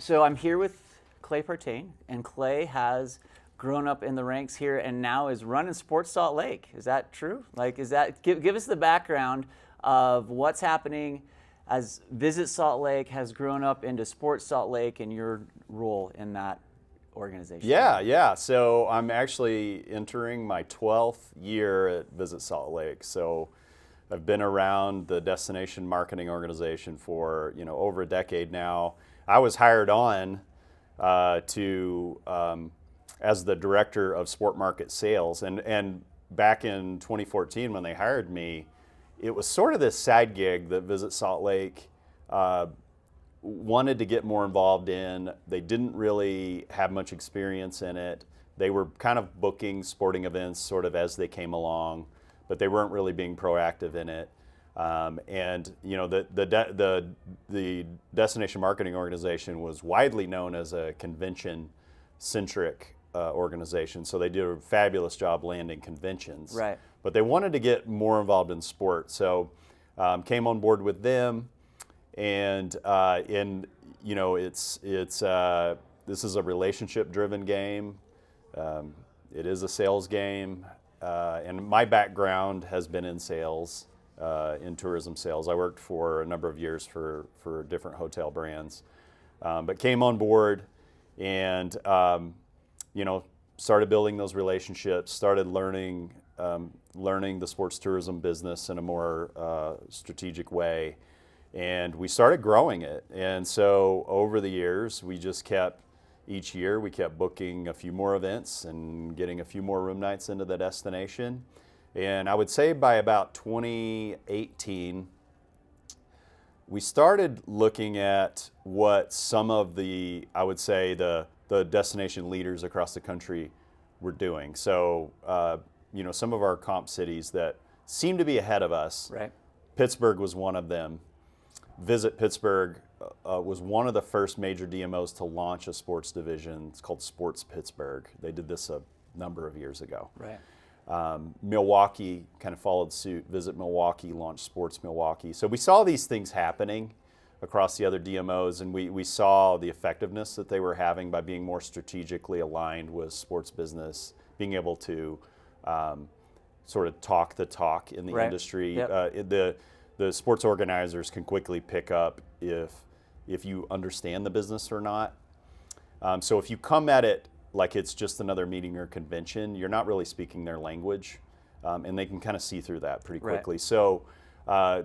So I'm here with Clay Partain, and Clay has grown up in the ranks here and now is running Sports Salt Lake. Is that true? Give us the background of what's happening as Visit Salt Lake has grown up into Sports Salt Lake and your role in that organization. Yeah. So I'm actually entering my 12th year at Visit Salt Lake. So I've been around the destination marketing organization for over a decade now. I was hired on as the director of sport market sales, and back in 2014 when they hired me, it was sort of this side gig that Visit Salt Lake wanted to get more involved in. They didn't really have much experience in it. They were kind of booking sporting events sort of as they came along, but they weren't really being proactive in it. And the destination marketing organization was widely known as a convention-centric organization, so they did a fabulous job landing conventions. Right. But they wanted to get more involved in sport, so came on board with them, and this is a relationship-driven game. It is a sales game, and my background has been in sales. In tourism sales. I worked for a number of years for different hotel brands, but came on board and started building those relationships, started learning the sports tourism business in a more strategic way, and we started growing it. And so over the years, each year we kept booking a few more events and getting a few more room nights into the destination. And I would say by about 2018, we started looking at what some of the destination leaders across the country were doing. So, some of our comp cities that seemed to be ahead of us. Right. Pittsburgh was one of them. Visit Pittsburgh was one of the first major DMOs to launch a sports division. It's called Sports Pittsburgh. They did this a number of years ago. Right. Milwaukee kind of followed suit. Visit Milwaukee launched Sports Milwaukee. So we saw these things happening across the other DMOs, and we saw the effectiveness that they were having by being more strategically aligned with sports business, being able to sort of talk the talk in the right. industry. Yep. The sports organizers can quickly pick up if you understand the business or not. So if you come at it like it's just another meeting or convention, you're not really speaking their language, and they can kind of see through that pretty quickly. Right. So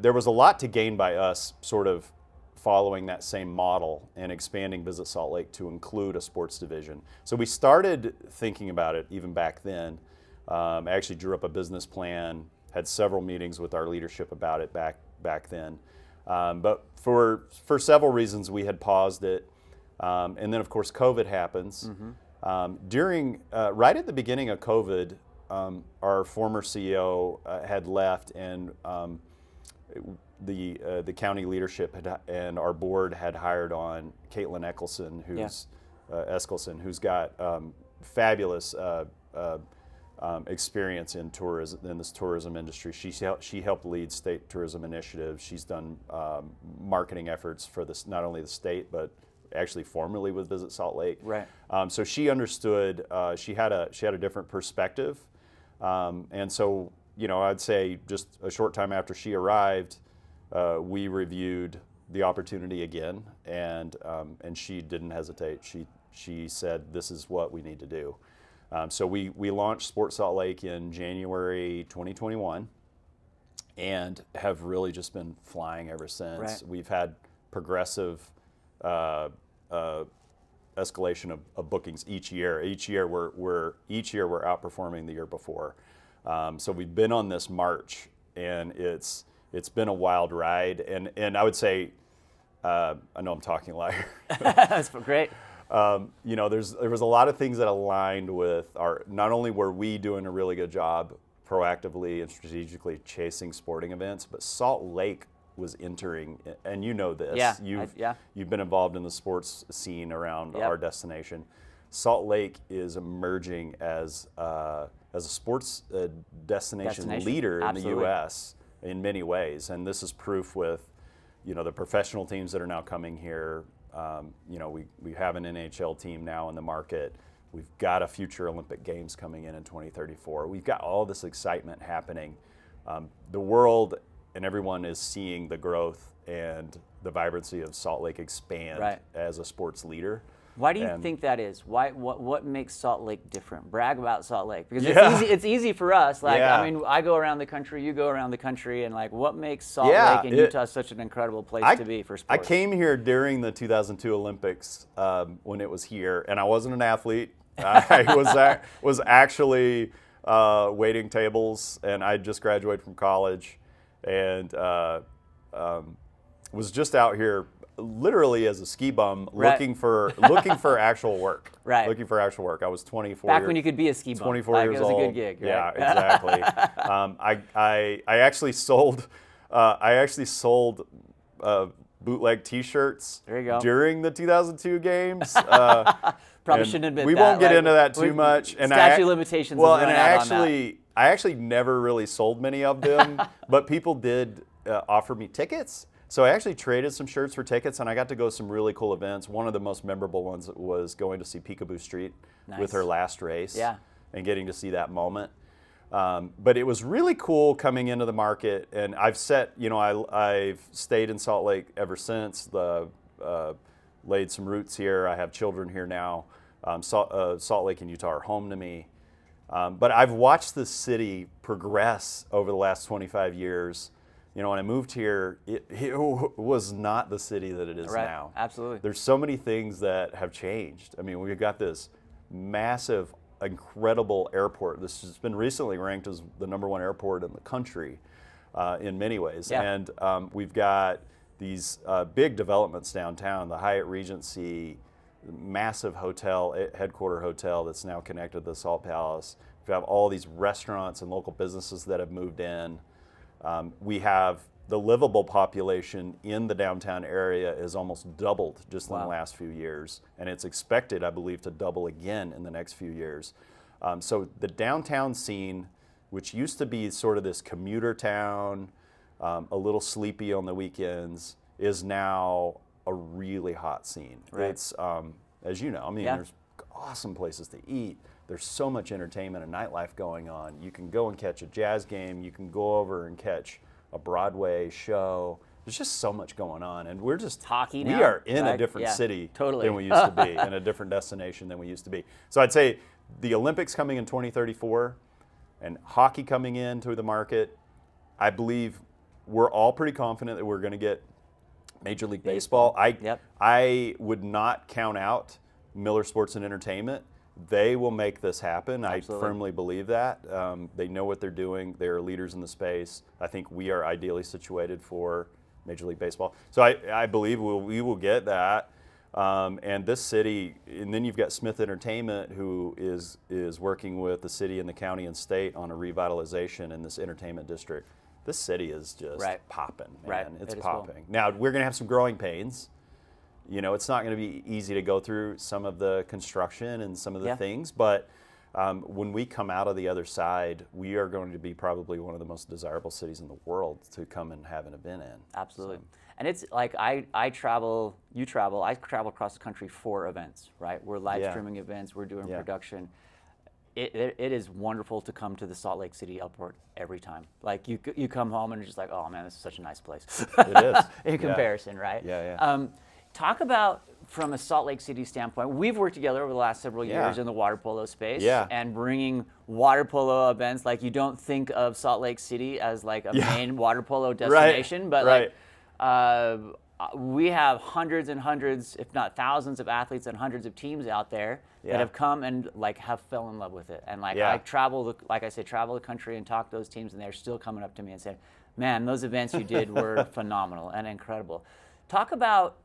there was a lot to gain by us sort of following that same model and expanding Visit Salt Lake to include a sports division. So we started thinking about it even back then. I actually drew up a business plan, had several meetings with our leadership about it back then. But for several reasons, we had paused it. And then, of course, COVID happens. Mm-hmm. Right at the beginning of COVID, our former CEO had left, and the county leadership and our board had hired on Caitlin Eskelson, who's got fabulous experience in this tourism industry. She helped lead state tourism initiatives. She's done marketing efforts for not only the state but actually formerly with Visit Salt Lake. Right. So she understood. She had a different perspective, and so I'd say just a short time after she arrived, we reviewed the opportunity again, and she didn't hesitate. She said, "This is what we need to do." So we launched Sports Salt Lake in January 2021, and have really just been flying ever since. Right. We've had progressive escalation of bookings each year. Each year we're outperforming the year before. So we've been on this march, and it's been a wild ride. And I would say, I know I'm talking a lot here. That's great. There was a lot of things that aligned with not only were we doing a really good job proactively and strategically chasing sporting events, but Salt Lake was entering, and you know this. Yeah. You've been involved in the sports scene around Yep. our destination. Salt Lake is emerging as a sports destination leader Absolutely. in the U.S. in many ways, and this is proof with the professional teams that are now coming here, We have an NHL team now in the market. We've got a future Olympic Games coming in 2034. We've got all this excitement happening. The world and everyone is seeing the growth and the vibrancy of Salt Lake expand as a sports leader. Why do you think that is? What makes Salt Lake different? Brag about Salt Lake, because it's easy for us. I go around the country, you go around the country, and what makes Salt Lake and Utah such an incredible place to be for sports? I came here during the 2002 Olympics when it was here, and I wasn't an athlete. I was actually waiting tables, and I just graduated from college, and was just out here literally as a ski bum looking for actual work. Looking for actual work. I was 24. Back when you could be a ski bum. 24 years old. It was a good gig. Yeah, exactly. I actually sold bootleg T-shirts during the 2002 games. Probably shouldn't admit that. We won't get into that too much. And statute of limitations. Well, and I actually never really sold many of them, but people did offer me tickets. So I actually traded some shirts for tickets, and I got to go to some really cool events. One of the most memorable ones was going to see Peekaboo Street with her last race and getting to see that moment. But it was really cool coming into the market, and I've stayed in Salt Lake ever since. Laid some roots here. I have children here now. Salt Lake and Utah are home to me. But I've watched this city progress over the last 25 years. When I moved here, it was not the city that it is now. Absolutely. There's so many things that have changed. I mean, we've got this massive, incredible airport. This has been recently ranked as the #1 airport in the country in many ways. Yeah. And we've got these big developments downtown, the Hyatt Regency, massive hotel, headquarter hotel that's now connected to the Salt Palace. We have all these restaurants and local businesses that have moved in. We have the livable population in the downtown area is almost doubled just in the last few years, and it's expected, I believe, to double again in the next few years. So the downtown scene, which used to be sort of this commuter town, a little sleepy on the weekends, is now a really hot scene. It's, as you know, there's awesome places to eat. There's so much entertainment and nightlife going on. You can go and catch a jazz game. You can go over and catch a Broadway show. There's just so much going on, and we're just hockey now. We are in a different city than we used to be, in a different destination than we used to be. So I'd say the Olympics coming in 2034, and hockey coming into the market. I believe we're all pretty confident that we're going to get Major League Baseball. I would not count out Miller Sports and Entertainment. They will make this happen. Absolutely. I firmly believe that. They know what they're doing. They are leaders in the space. I think we are ideally situated for Major League Baseball. So I believe we will get that. And this city, and then you've got Smith Entertainment, who is working with the city and the county and state on a revitalization in this entertainment district. This city is just popping, man. It's popping. Now, we're going to have some growing pains. It's not going to be easy to go through some of the construction and some of the things, but when we come out of the other side, we are going to be probably one of the most desirable cities in the world to come and have an event in. Absolutely. So. And it's like I travel, you travel, I travel across the country for events, right? We're live streaming events, we're doing production. It is wonderful to come to the Salt Lake City airport every time. Like you come home and you're just like, oh man, this is such a nice place. It is. In comparison, right? Yeah. Talk about, from a Salt Lake City standpoint, we've worked together over the last several years in the water polo space and bringing water polo events. Like, you don't think of Salt Lake City as like a main water polo destination, but we have hundreds and hundreds, if not thousands of athletes and hundreds of teams out there that have come and have fell in love with it. And I travel the country and talk to those teams, and they're still coming up to me and saying, man, those events you did were phenomenal and incredible. Talk about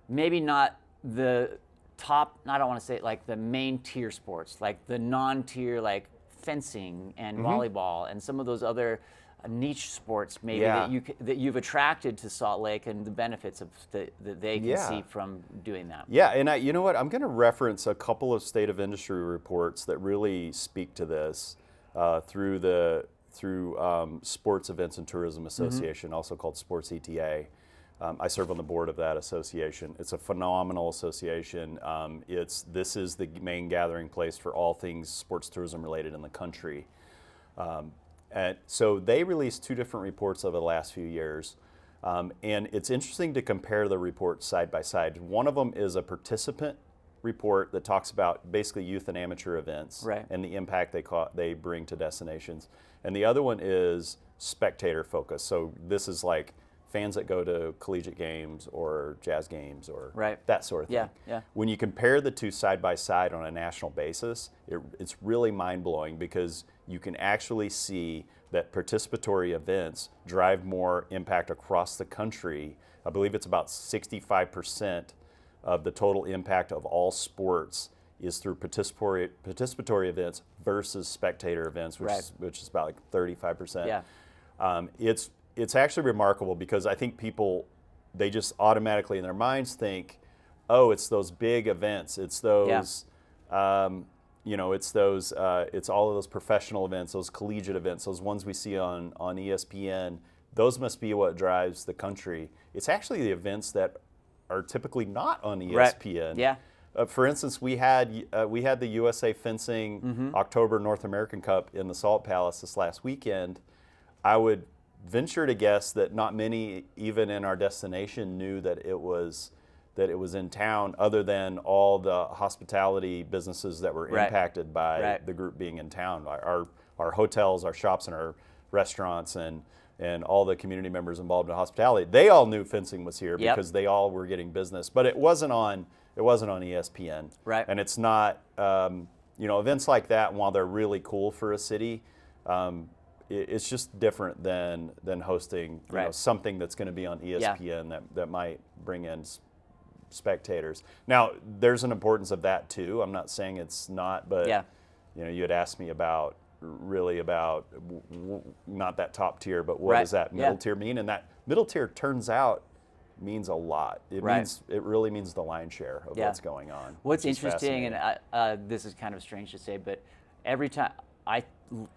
maybe not the top, I don't want to say like the main tier sports, like the non-tier, like fencing and volleyball and some of those other niche sports maybe that you've attracted to Salt Lake, and the benefits of that they can see from doing that. Yeah, and you know what? I'm going to reference a couple of state of industry reports that really speak to this through Sports Events and Tourism Association, also called Sports ETA. I serve on the board of that association. It's a phenomenal association. This is the main gathering place for all things sports tourism related in the country. And so they released 2 different reports over the last few years. And it's interesting to compare the reports side by side. One of them is a participant report that talks about basically youth and amateur events and the impact they bring to destinations. And the other one is spectator focus. So this is like fans that go to collegiate games or jazz games or that sort of thing. When you compare the 2 side by side on a national basis, it's really mind-blowing because you can actually see that participatory events drive more impact across the country. I believe it's about 65% of the total impact of all sports is through participatory events versus spectator events, which is about like 35%. It's actually remarkable because I think people, they just automatically in their minds think, oh, it's those big events. It's those, it's all of those professional events, those collegiate events, those ones we see on ESPN. Those must be what drives the country. It's actually the events that are typically not on ESPN. For instance, we had the USA Fencing October North American Cup in the Salt Palace this last weekend. I would venture to guess that not many, even in our destination, knew that it was in town, other than all the hospitality businesses that were impacted by the group being in town. Our hotels, our shops, and our restaurants, and all the community members involved in hospitality, they all knew fencing was here because they all were getting business. But it wasn't on ESPN. And it's not, events like that, while they're really cool for a city, it's just different than hosting something that's going to be on ESPN that might bring in spectators. Now, there's an importance of that too. I'm not saying it's not, but you had asked me about not that top tier, but what does that middle tier mean? And that middle tier turns out means a lot. It really means the lion's share of what's going on. What's interesting, and this is kind of strange to say, but every time I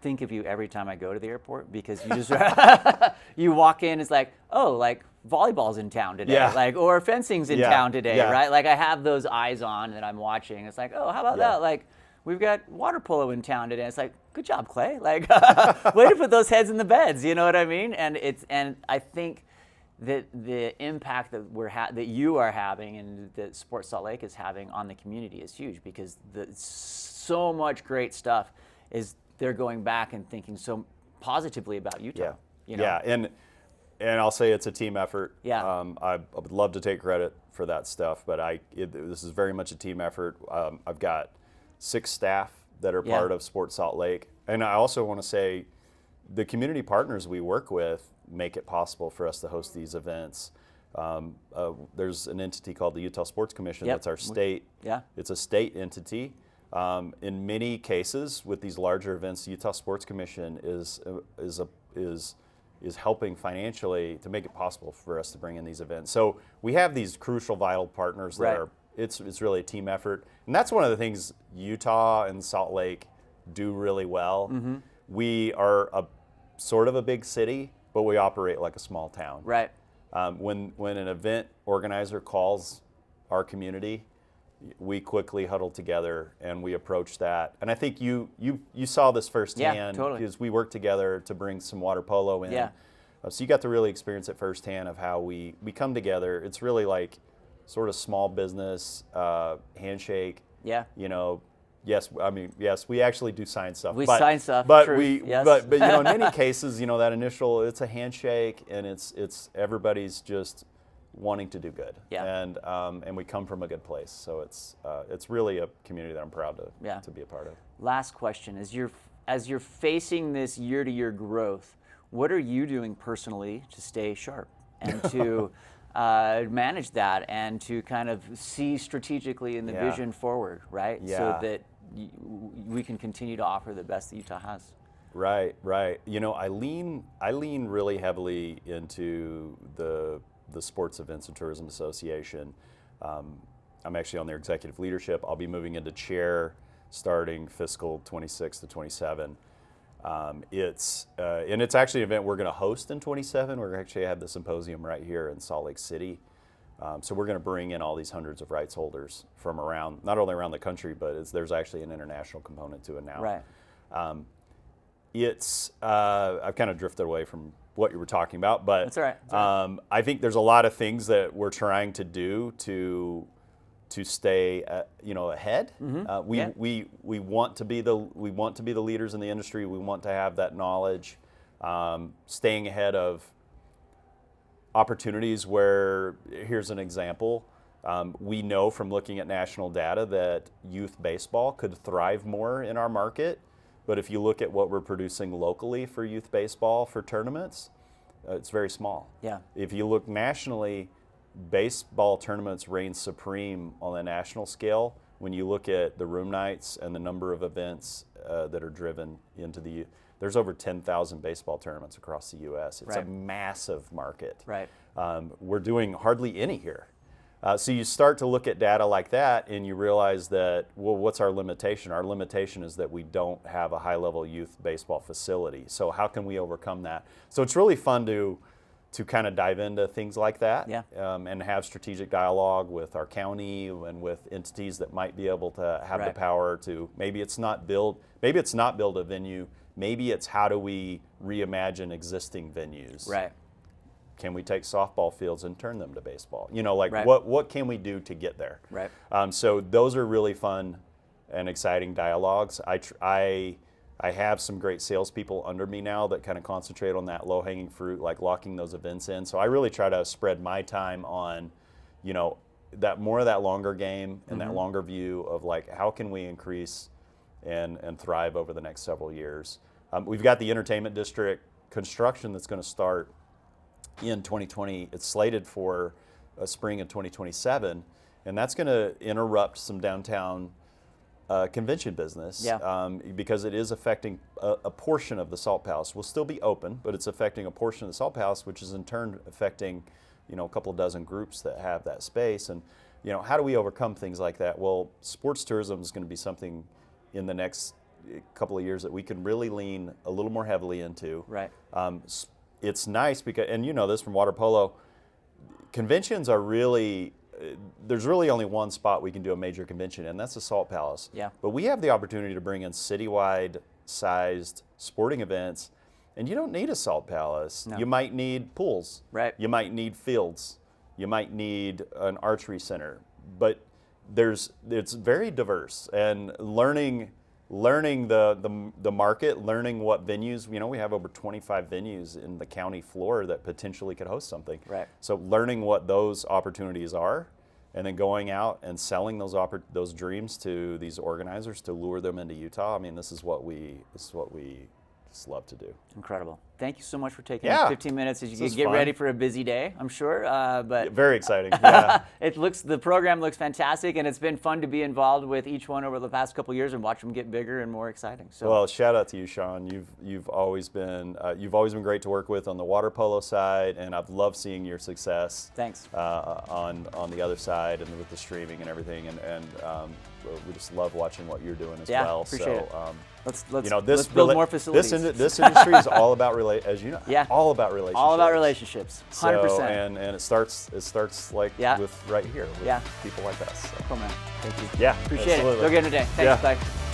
think of you every time I go to the airport, because you just you walk in, it's like, oh, like volleyball's in town today, or fencing's in town today, right? Like I have those eyes on that I'm watching. It's like, oh, how about that? Like we've got water polo in town today. It's like, good job, Clay. Like way to put those heads in the beds. You know what I mean? And I think that the impact that that you are having and that Sports Salt Lake is having on the community is huge, because so much great stuff is they're going back and thinking so positively about Utah. And I'll say it's a team effort. I would love to take credit for that stuff, but this is very much a team effort. I've got 6 staff that are part of Sports Salt Lake, and I also want to say the community partners we work with make it possible for us to host these events. There's an entity called the Utah Sports Commission. That's our state. It's a state entity. In many cases, with these larger events, the Utah Sports Commission is helping financially to make it possible for us to bring in these events. So we have these crucial, vital partners that are. It's really a team effort, and that's one of the things Utah and Salt Lake do really well. We are a sort of a big city, but we operate like a small town. When an event organizer calls our community, we quickly huddle together and we approach that. And I think you saw this firsthand because we worked together to bring some water polo in. So you got to really experience it firsthand of how we come together. It's really like sort of small business handshake. Yes, we actually do sign stuff. We sign stuff, but true. but in many cases, that initial, it's a handshake, and it's everybody's just wanting to do good, and we come from a good place. So it's really a community that I'm proud to be a part of. Last question: as you're facing this year-to-year growth, what are you doing personally to stay sharp and to manage that and to kind of see strategically in the vision forward, right? So that we can continue to offer the best that Utah has. Right. I lean really heavily into the Sports Events and Tourism Association. I'm actually on their executive leadership. I'll be moving into chair starting fiscal 26 to 27. And it's actually an event we're going to host in 27. We're actually have the symposium right here in Salt Lake City. So we're going to bring in all these hundreds of rights holders from around, not only around the country, but there's actually an international component to it now. Right. I've kind of drifted away from what you were talking about, but that's all right. That's all right. I think there's a lot of things that we're trying to do to stay ahead. Mm-hmm. We want to be the leaders in the industry. We want to have that knowledge, staying ahead of opportunities where, here's an example, we know from looking at national data that youth baseball could thrive more in our market, but if you look at what we're producing locally for youth baseball for tournaments, it's very small. Yeah. If you look nationally, baseball tournaments reign supreme on the national scale when you look at the room nights and the number of events that are driven into the. There's over 10,000 baseball tournaments across the U.S. It's a massive market. Right. We're doing hardly any here. So you start to look at data like that and you realize that, well, what's our limitation? Our limitation is that we don't have a high-level youth baseball facility. So how can we overcome that? So it's really fun to kind of dive into things like that, and have strategic dialogue with our county and with entities that might be able to have the power to, maybe it's not build a venue, maybe it's how do we reimagine existing venues. Right. Can we take softball fields and turn them to baseball? What can we do to get there? Right. So those are really fun and exciting dialogues. I have some great salespeople under me now that kind of concentrate on that low-hanging fruit, like locking those events in. So I really try to spread my time on, that more of that longer game and that longer view of like how can we increase and thrive over the next several years. We've got the entertainment district construction that's going to start in 2020. It's slated for spring of 2027, and that's going to interrupt some downtown convention business, because it is affecting a portion of the Salt Palace. Will still be open, but it's affecting a portion of the Salt Palace, which is in turn affecting, a couple of dozen groups that have that space. And, how do we overcome things like that? Well, sports tourism is going to be something in the next couple of years that we can really lean a little more heavily into. Right. It's nice because, and you know this from water polo, conventions are really, there's really only one spot we can do a major convention, and that's the Salt Palace. Yeah. But we have the opportunity to bring in citywide sized sporting events, and you don't need a Salt Palace. No. You might need pools. Right. You might need fields. You might need an archery center. But it's very diverse, and learning the market, learning what venues, we have over 25 venues in the county floor that potentially could host something. Right. So learning what those opportunities are, and then going out and selling those dreams to these organizers to lure them into Utah. I mean, this is what we just love to do. Incredible. Thank you so much for taking 15 minutes as you get ready for a busy day, I'm sure. But very exciting. Yeah. The program looks fantastic, and it's been fun to be involved with each one over the past couple of years and watch them get bigger and more exciting. So, well, shout out to you, Sean. You've always been great to work with on the water polo side, and I've loved seeing your success. Thanks. On the other side and with the streaming and everything, and we just love watching what you're doing as well. Appreciate it. Let's this build more facilities. This industry is all about as you know, all about relationships. All about relationships, 100%. So, and it starts like with right here with people like us. So. Cool, man. Thank you. Yeah, appreciate absolutely. it. Go get it today. Thanks. Bye.